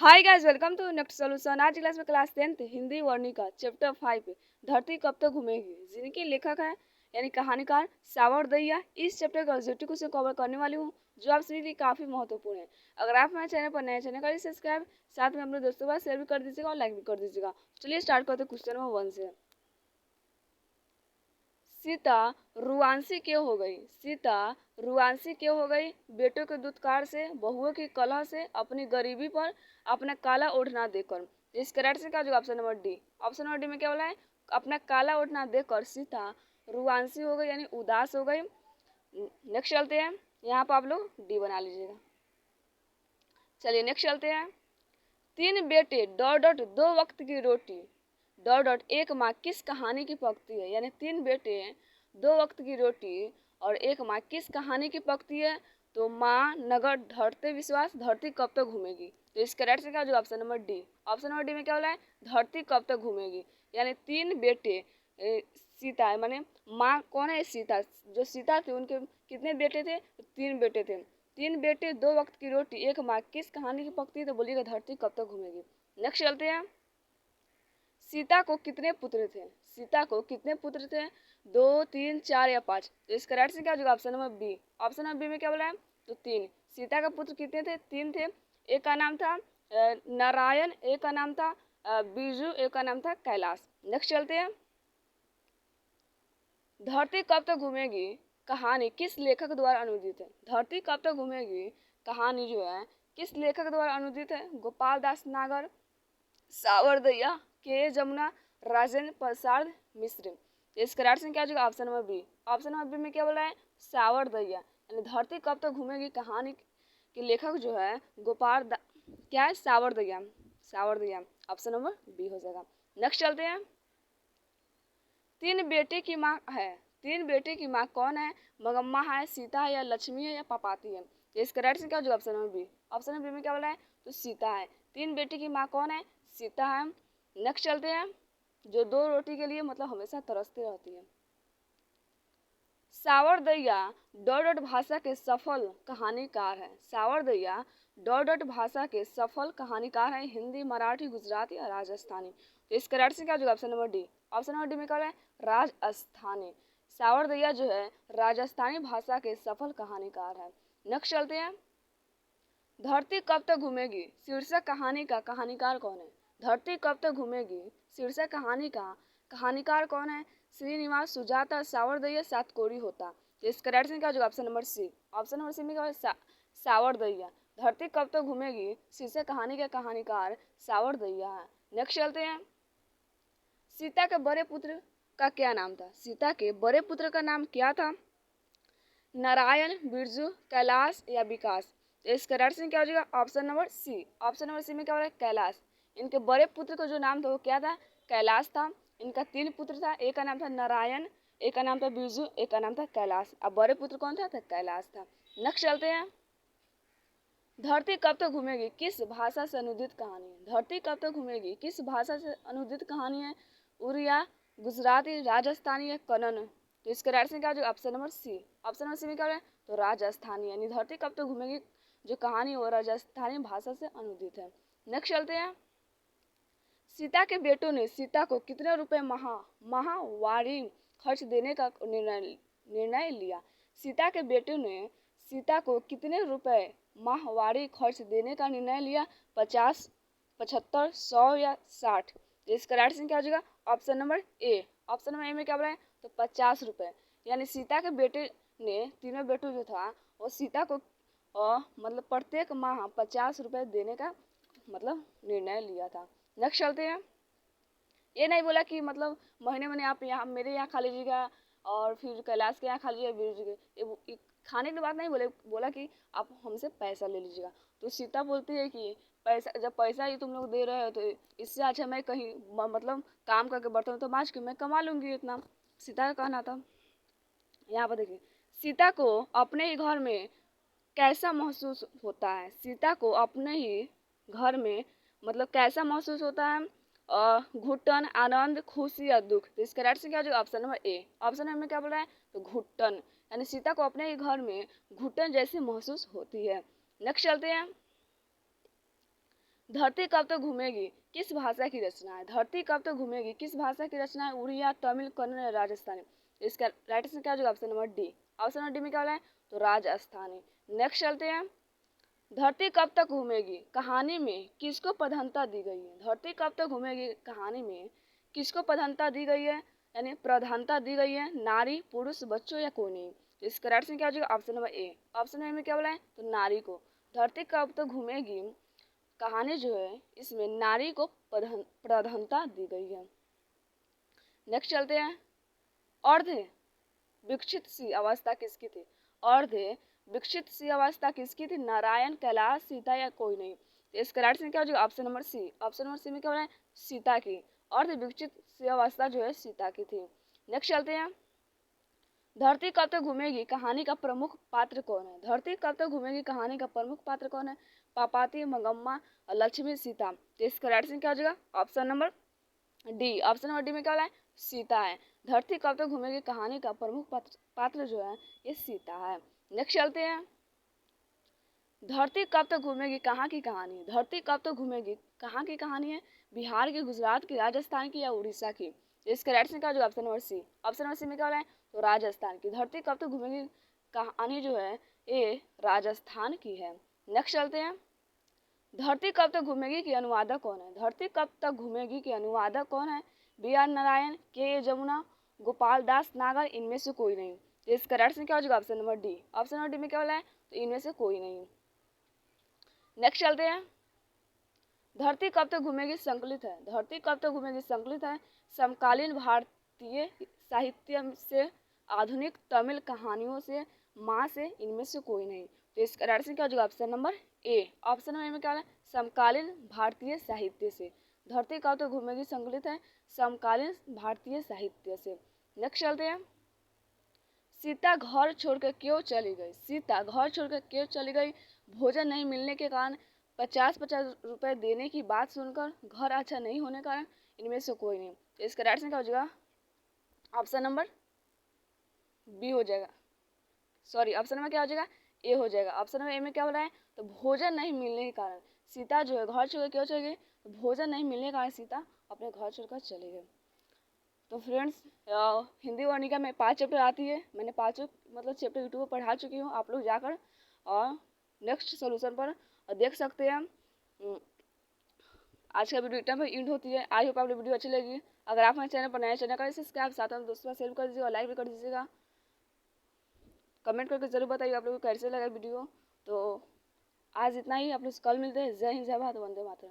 Hi guys, welcome to next solution. आज class में class 10th Hindi Varnika chapter 5 धरती कब तक घूमेगी, जिनके लेखक है यानी कहानीकार सावरदइया। इस चैप्टर का ऑब्जेक्टिव क्वेश्चन कवर करने वाली हूँ जो आप सभी के लिए काफी महत्वपूर्ण है। अगर आप हमारे चैनल पर नए चैनल का सब्सक्राइब, साथ में अपने दोस्तों के साथ शेयर भी कर दीजिएगा और लाइक भी कर दीजिएगा। चलिए स्टार्ट करते क्वेश्चन नंबर 1 से। सीता रुआंसी क्यों हो गई? सीता रुआंसी क्यों हो गई? बेटों के दुत्कार से, बहुओं की कलह से, अपनी गरीबी पर, अपना काला ओढ़ना देकर। इस करेक्ट से क्या जो option number D. Option number D में क्या बोला है? अपना काला ओढ़ना देकर सीता रुआंसी हो गई यानी उदास हो गई। नेक्स्ट चलते हैं, यहाँ पर आप लोग डी बना लीजिएगा। चलिए नेक्स्ट चलते हैं। तीन बेटे डॉट डॉट दो वक्त की रोटी डॉट डॉट एक माँ किस कहानी की पकती है? यानी तीन बेटे दो वक्त की रोटी और एक माँ किस कहानी की पकती है? तो माँ नगर धरते विश्वास, धरती कब तक घूमेगी। तो इस करेक्ट से क्या जो option number D. Option number D में क्या बोला है? धरती कब तक घूमेगी। यानी तीन बेटे सीता है, माने माँ कौन है? सीता। जो सीता थे उनके कितने बेटे थे? तो तीन बेटे थे। तीन बेटे दो वक्त की रोटी एक माँ किस कहानी की पकती है? तो बोलिएगा धरती कब तक घूमेगी। नेक्स्ट चलते हैं। सीता को कितने पुत्र थे? सीता को कितने पुत्र थे? 2, 3, 4 या 5? तो इसका राइट से क्या होगा? Option number B. Option number B में क्या बोला है? तो 3। सीता का पुत्र कितने थे? 3 थे। एक का नाम था नारायण, एक का नाम था बिरजू, एक का नाम था कैलाश। नेक्स्ट चलते हैं। धरती कब तक घूमेगी कहानी किस लेखक द्वारा अनुदित है? धरती कब तक घूमेगी कहानी जो है किस लेखक द्वारा अनुदित है? गोपाल दास नागर, सावरदइया, के जमुना, राजेंद्र प्रसाद मिश्र। इस करार से क्या होगा? Option number B. Option number B में क्या बोला है? सावरदइया। यानी धरती कब तक घूमेगी कहानी के लेखक जो है क्या है? सावरदइया। सावरदइया। ऑप्शन नंबर बी हो जाएगा। नेक्स्ट चलते हैं। तीन बेटे की माँ है, तीन बेटे की माँ कौन है? मगम्मा है, सीता है, या लक्ष्मी है, या पपाती है? इस करेक्ट से क्या होगा? Option number B. Option number B में क्या बोला है? तो सीता है। तीन बेटे की माँ कौन है? सीता है। नेक्स्ट चलते हैं। जो दो रोटी के लिए मतलब हमेशा तरसती रहती है। सावरदइया डॉट डॉट भाषा के सफल कहानीकार है। सावरदइया डॉट डॉट भाषा के सफल कहानीकार है, हिंदी, मराठी, गुजराती और राजस्थानी। तो इस करेक्ट से क्या होगा? Option number D. Option number D में क्या है? राजस्थानी। सावरदइया जो है राजस्थानी भाषा के सफल कहानीकार है। नेक्स्ट चलते हैं। धरती कब तक घूमेगी शीर्षक कहानी का कहानीकार कौन है? धरती कब तक घूमेगी शीर्षक कहानी का कहानीकार कौन है? श्रीनिवास, सुजाता, सावरदइया, सातकोड़ी होता। तो इस करेक्ट से क्या होगा? Option number C. Option number C में क्या है? सावरदइया। धरती कब तक घूमेगी शीर्षक कहानी का कहानीकार सावरदइया है। नेक्स्ट चलते हैं। सीता के बड़े पुत्र का क्या नाम था? सीता के बड़े पुत्र का नाम क्या था? नारायण, बिरजू, कैलाश या विकास? तो इस करेक्ट से क्या हो जाएगा? Option number C. Option number C में क्या हो रहा है? कैलाश। इनके बड़े पुत्र का जो नाम था वो क्या था? कैलाश था। इनका तीन पुत्र था, एक का नाम था नारायण, एक का नाम था बिरजू, एक का नाम था कैलाश। अब बड़े पुत्र कौन था? तो कैलाश था। नेक्स्ट चलते हैं। धरती कब तक घूमेगी किस भाषा से अनुदित कहानी है? धरती कब तक घूमेगी किस भाषा से अनुदित कहानी है? उड़िया, गुजराती, राजस्थानी या कन्नड़? तो इसका राइट से क्या हो जाएगा? Option number C. Option number C में क्या है? तो राजस्थानी। यानी धरती कब तक घूमेगी जो कहानी वो राजस्थानी भाषा से अनुदित है। नेक्स्ट चलते हैं। सीता के बेटों ने सीता को कितने रुपए माहवारी खर्च देने का निर्णय लिया? सीता के बेटों ने सीता को कितने रुपए माहवारी खर्च देने का निर्णय लिया? 50, 75, 100 या 60? इसका राइट से क्या हो जाएगा? Option number A. Option number A में क्या बोला है? तो 50 रुपए। यानी सीता के बेटे ने तीनों बेटों जो था वो सीता को मतलब प्रत्येक माह 50 रुपए देने का मतलब निर्णय लिया था। नेक्स्ट चलते हैं। ये नहीं बोला कि मतलब महीने महीने आप यहाँ मेरे यहाँ खा लीजिएगा और फिर कैलाश के यहाँ खा लीजिएगा, बिरजू के ये खाने की बात नहीं बोले, बोला कि आप हमसे पैसा ले लीजिएगा। तो सीता बोलती है कि पैसा, जब पैसा ही तुम लोग दे रहे हो तो इससे अच्छा मैं कहीं मतलब काम करके बर्तन तो मांज के मैं कमा लूँगी इतना। सीता का कहना था। यहाँ पर देखिए, सीता को अपने ही घर में कैसा महसूस होता है? सीता को अपने ही घर में मतलब कैसा महसूस होता है? घुटन, आनंद, खुशी या दुख? तो इसका राइट से क्या हो जाएगा? Option number A. Option number में क्या बोल रहा है? तो घुटन। यानी सीता को अपने ही घर में घुटन जैसी महसूस होती है। नेक्स्ट चलते हैं। धरती कब तक घूमेगी किस भाषा की रचना है? धरती कब तक घूमेगी किस भाषा की रचना है? उड़िया, तमिल, कन्नड़, राजस्थानी। इसका राइट आंसर क्या हो जाएगा? Option number D. Option number D में क्या हो रहा है? तो राजस्थानी। नेक्स्ट चलते हैं। धरती कब तक घूमेगी कहानी में किसको प्रधानता दी गई है? धरती कब तक घूमेगी कहानी में किसको प्रधानता दी गई है, यानी प्रधानता दी गई है? नारी, पुरुष, बच्चों या कोई नहीं। तो इसका राइट आंसर क्या हो जाएगा? Option number A. Option A में क्या बोला है? तो नारी को। धरती कब तक घूमेगी कहानी जो है इसमें नारी को प्रधानता दी गई है। नेक्स्ट चलते हैं। अर्ध विकसित सी अवस्था किसकी थी? अर्ध विकसित सी अवस्था किसकी थी? नारायण, कैलाश, सीता या कोई नहीं। तो इसका राइट आंसर क्या हो जाएगा? Option number C. Option number C में क्या हो रहा है? सीता की। अर्ध विकसित सी अवस्था जो है सीता की थी। नेक्स्ट चलते हैं। धरती कब तक घूमेगी कहानी का प्रमुख पात्र कौन है? धरती कब तक घूमेगी कहानी का प्रमुख पात्र कौन है? पापाती, मंगम्मा, लक्ष्मी, सीता। तो इसका राइट आंसर क्या हो जाएगा? Option number D. Option number D में क्या है? सीता है। धरती कब तक घूमेगी कहानी का प्रमुख पात्र जो है ये सीता है। नेक्स्ट चलते हैं। धरती कब तक घूमेगी कहाँ की कहानी है? धरती कब तक घूमेगी कहाँ की कहानी है? बिहार की, गुजरात की, राजस्थान की या उड़ीसा की। तो इसका राइट आंसर क्या होगा? Option number C. Option number C में क्या हो रहा है? तो राजस्थान की। धरती कब तक घूमेगी कहानी जो है ये राजस्थान की है। नेक्स्ट चलते हैं। धरती कब तक घूमेगी की अनुवादक कौन है? धरती कब तक घूमेगी की अनुवादक कौन है? बी आर नारायण, के जमुना, गोपाल दास नागर, इनमें से कोई नहीं। तो इसका राइट आंसर क्या हो जाएगा? Option number D. Option number D में क्या हो रहा है? तो इनमें से कोई नहीं। नेक्स्ट चलते हैं। धरती कब तक घूमेगी संकलित है। धरती कब तक घूमेगी संकलित है समकालीन भारतीय साहित्य से, आधुनिक तमिल कहानियों से, माँ से, इनमें से कोई नहीं। तो इसका राइट आंसर क्या हो जाएगा? Option number A. Option number A में क्या है? समकालीन भारतीय साहित्य से। धरती कब तक घूमेगी संकलित है समकालीन भारतीय साहित्य से। नेक्स्ट चलते हैं। सीता घर छोड़कर क्यों चली गई? सीता घर छोड़कर क्यों चली गई? भोजन नहीं मिलने के कारण, 50-50 रुपए देने की बात सुनकर, घर अच्छा नहीं होने के कारण, इनमें से कोई नहीं। तो इसका राइट आंसर क्या हो जाएगा? ऑप्शन नंबर बी हो जाएगा। सॉरी, ऑप्शन नंबर क्या हो जाएगा? ए हो जाएगा। ऑप्शन नंबर ए में क्या हो रहा है? तो भोजन नहीं मिलने के कारण सीता जो है घर छोड़कर क्यों चली गई? तो भोजन नहीं मिलने के कारण सीता अपने घर छोड़कर चली गई। तो फ्रेंड्स, हिंदी वर्णिका में 5 चैप्टर आती है। मैंने पाँचों मतलब चैप्टर यूट्यूब पर पढ़ा चुकी हूँ। आप लोग जाकर और नेक्स्ट सोल्यूशन पर देख सकते हैं। आज का वीडियो इतना पर एंड होती है। आई होप आपको वीडियो अच्छी लगी। अगर आप हमारे चैनल पर नए चैनल करें सब्सक्राइब, साथ में दोस्तों शेयर कर दीजिएगा, लाइक भी कर दीजिएगा। कमेंट करके जरूर बताइए आप लोगों को कैसे लगा वीडियो। तो आज इतना ही। आप लोग कल मिलते हैं। जय हिंद, जय भारत, वंदे मातरम।